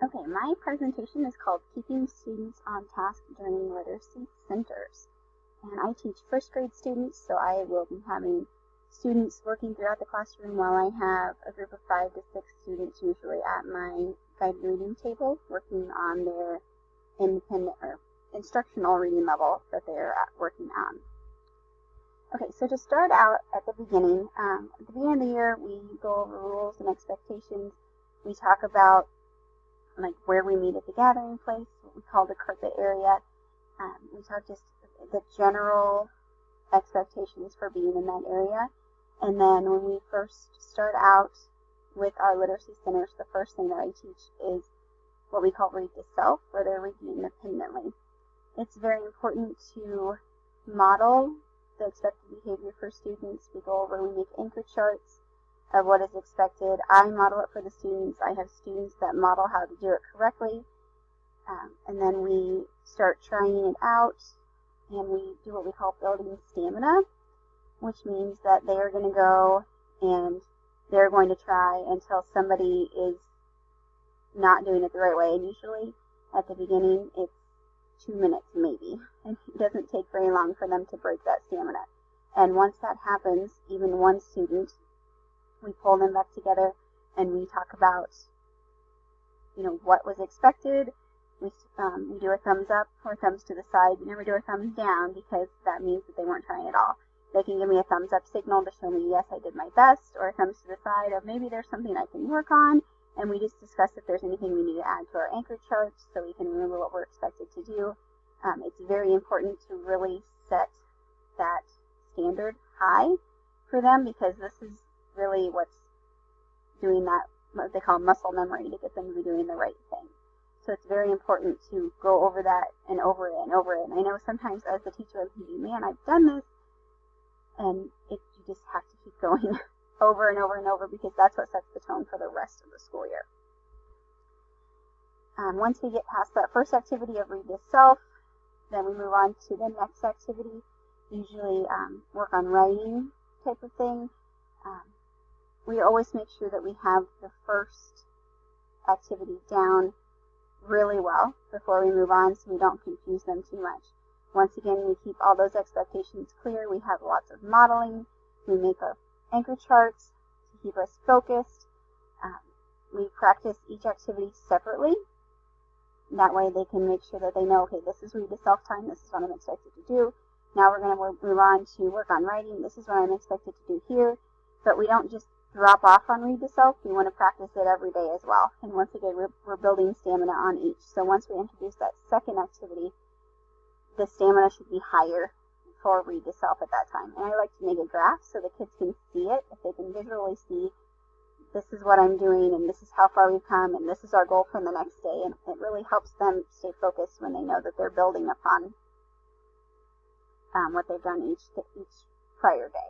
Okay, my presentation is called Keeping Students on Task During Literacy Centers. And I teach first grade students, so I will be having students working throughout the classroom while I have a group of 5 to 6 students usually at my guided reading table working on their independent or instructional reading level that they're working on. Okay, so to start out at the beginning of the year, we go over rules and expectations. We talk about like where we meet at the gathering place, what we call the carpet area. We talk just the general expectations for being in that area. And then when we first start out with our literacy centers, the first thing that I teach is what we call read to self, where they're reading independently. It's very important to model the expected behavior for students. We go over, we make anchor charts of what is expected. I model it for the students. I have students that model how to do it correctly. And then we start trying it out, and we do what we call building stamina, which means that they are going to go and they're going to try until somebody is not doing it the right way. And usually at the beginning, it's 2 minutes maybe, and it doesn't take very long for them to break that stamina. And once that happens, even one student, we pull them back together and we talk about, what was expected. We do a thumbs up or thumbs to the side. We never do a thumbs down because that means that they weren't trying at all. They can give me a thumbs up signal to show me, yes, I did my best, or a thumbs to the side of maybe there's something I can work on, and we just discuss if there's anything we need to add to our anchor charts so we can remember what we're expected to do. It's very important to really set that standard high for them because this is really what's doing that, what they call muscle memory, to get them to be doing the right thing. So it's very important to go over that and over it and over it. And I know sometimes as the teacher I'm thinking, man, I've done this, and you just have to keep going over and over and over because that's what sets the tone for the rest of the school year. Once we get past that first activity of read to self, then we move on to the next activity, usually work on writing type of thing. We always make sure that we have the first activity down really well before we move on so we don't confuse them too much. Once again, we keep all those expectations clear. We have lots of modeling. We make our anchor charts to keep us focused. We practice each activity separately. That way they can make sure that they know, okay, this is read to self time. This is what I'm expected to do. Now we're going to move on to work on writing. This is what I'm expected to do here. But we don't just drop off on read to self. We want to practice it every day as well. And once again, we're building stamina on each. So once we introduce that second activity, the stamina should be higher for read to self at that time. And I like to make a graph so the kids can see it. If they can visually see, this is what I'm doing, and this is how far we've come, and this is our goal for the next day. And it really helps them stay focused when they know that they're building upon what they've done each prior day.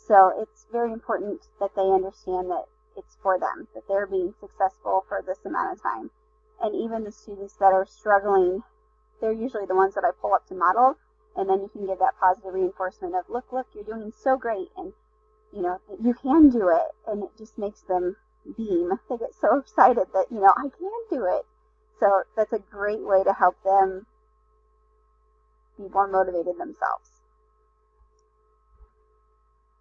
So it's very important that they understand that it's for them, that they're being successful for this amount of time. And even the students that are struggling, they're usually the ones that I pull up to model, and then you can give that positive reinforcement of, look, you're doing so great, and you can do it, and it just makes them beam. They get so excited that, I can do it. So that's a great way to help them be more motivated themselves.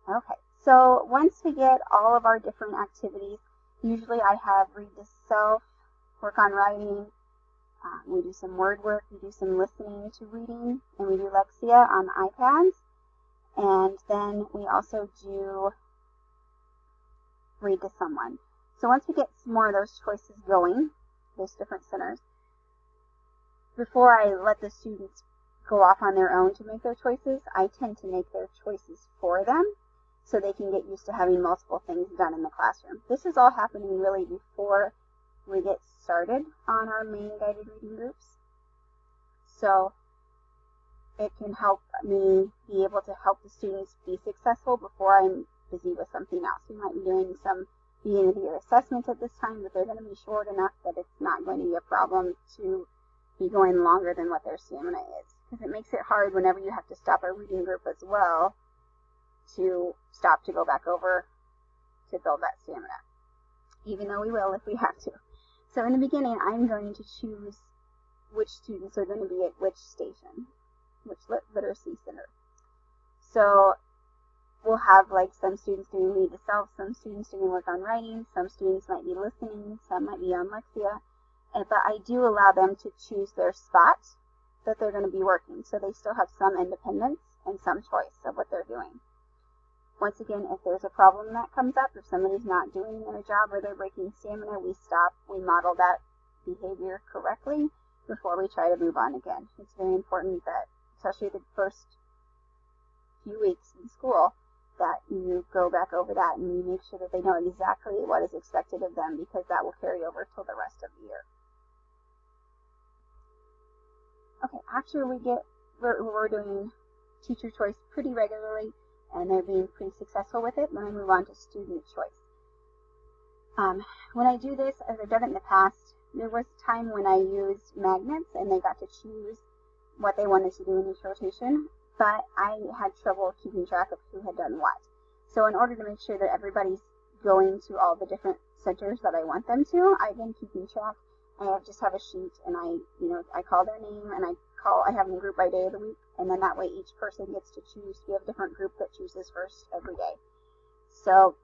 Okay, so once we get all of our different activities, usually I have read to self, work on writing, we do some word work, we do some listening to reading, and we do Lexia on iPads. And then we also do read to someone. So once we get some more of those choices going, those different centers, before I let the students go off on their own to make their choices, I tend to make their choices for them so they can get used to having multiple things done in the classroom. This is all happening really before we get started on our main guided reading groups. So it can help me be able to help the students be successful before I'm busy with something else. We might be doing some beginning of the year assessments at this time, but they're going to be short enough that it's not going to be a problem to be going longer than what their stamina is. Because it makes it hard whenever you have to stop a reading group as well to stop to go back over to build that stamina. Even though we will if we have to. So in the beginning, I'm going to choose which students are going to be at which station, which literacy center. So we'll have like some students doing read to self, some students doing work on writing, some students might be listening, some might be on Lexia, but I do allow them to choose their spot that they're going to be working, so they still have some independence and some choice of what they're doing. Once again, if there's a problem that comes up, if somebody's not doing their job or they're breaking stamina, we stop, we model that behavior correctly before we try to move on again. It's very important that, especially the first few weeks in school, that you go back over that and you make sure that they know exactly what is expected of them, because that will carry over till the rest of the year. Okay, after we're doing teacher choice pretty regularly, and they're being pretty successful with it, then I move on to student choice. When I do this, as I've done it in the past, there was a time when I used magnets and they got to choose what they wanted to do in each rotation, but I had trouble keeping track of who had done what. So in order to make sure that everybody's going to all the different centers that I want them to, I've been keeping track. I just have a sheet, and I call their name, and I have them grouped by day of the week, and then that way each person gets to choose. We have a different group that chooses first every day. So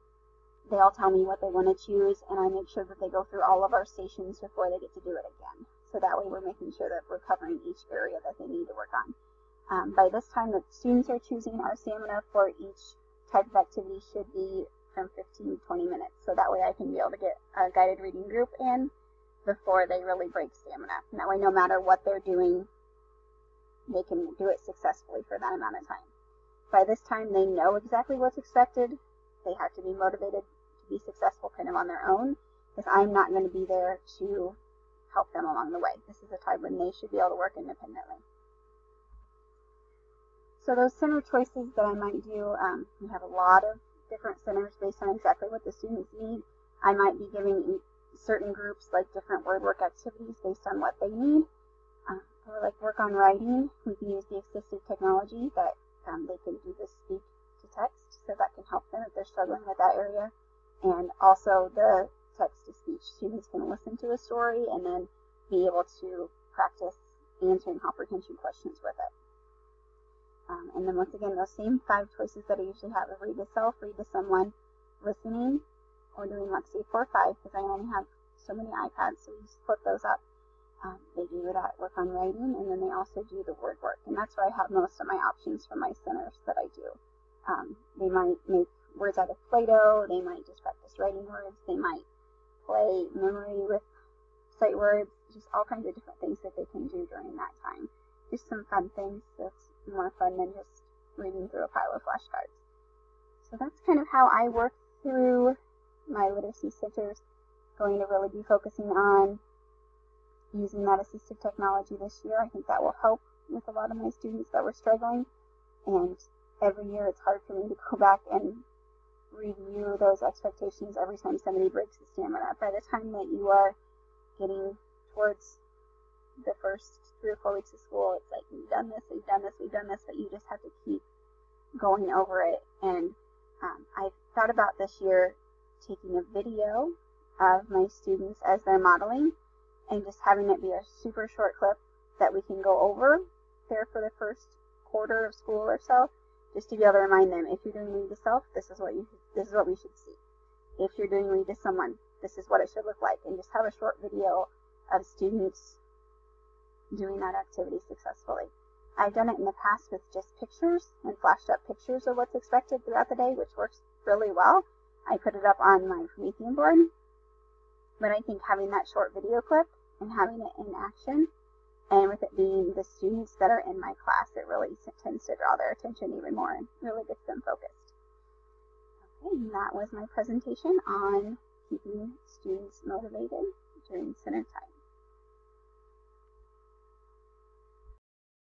they all tell me what they want to choose, and I make sure that they go through all of our stations before they get to do it again. So that way we're making sure that we're covering each area that they need to work on. By this time, the students are choosing. Our stamina for each type of activity should be from 15 to 20 minutes. So that way I can be able to get a guided reading group in before they really break stamina. And that way, no matter what they're doing, they can do it successfully for that amount of time. By this time, they know exactly what's expected. They have to be motivated to be successful kind of on their own, because I'm not going to be there to help them along the way. This is a time when they should be able to work independently. So those center choices that I might do, we have a lot of different centers based on exactly what the students need. I might be giving certain groups like different word work activities based on what they need. For like work on writing, we can use the assistive technology that they can do the speak to text, so that can help them if they're struggling with that area. And also the text to speech. Students can listen to a story and then be able to practice answering comprehension questions with it. And then once again, those same 5 choices that I usually have of read to self, read to someone, listening, or doing Lexia 4-5, because I only have so many iPads, so we split those up. They do that work on writing, and then they also do the word work. And that's where I have most of my options for my centers that I do. They might make words out of Play-Doh, they might just practice writing words, they might play memory with sight words, just all kinds of different things that they can do during that time. Just some fun things that's more fun than just reading through a pile of flashcards. So that's kind of how I work through my literacy centers. Going to really be focusing on using that assistive technology this year. I think that will help with a lot of my students that were struggling. And every year it's hard for me to go back and review those expectations every time somebody breaks the stamina. By the time that you are getting towards the first 3 or 4 weeks of school, it's like, we've done this, we've done this, we've done this, but you just have to keep going over it. And I've thought about this year taking a video of my students as they're modeling and just having it be a super short clip that we can go over there for the first quarter of school or so, just to be able to remind them, if you're doing read to self, this is what we should see. If you're doing read to someone, this is what it should look like, and just have a short video of students doing that activity successfully. I've done it in the past with just pictures and flashed up pictures of what's expected throughout the day, which works really well. I put it up on my Promethean board, but I think having that short video clip and having it in action, and with it being the students that are in my class, it really tends to draw their attention even more and really gets them focused. Okay, and that was my presentation on keeping students motivated during center time.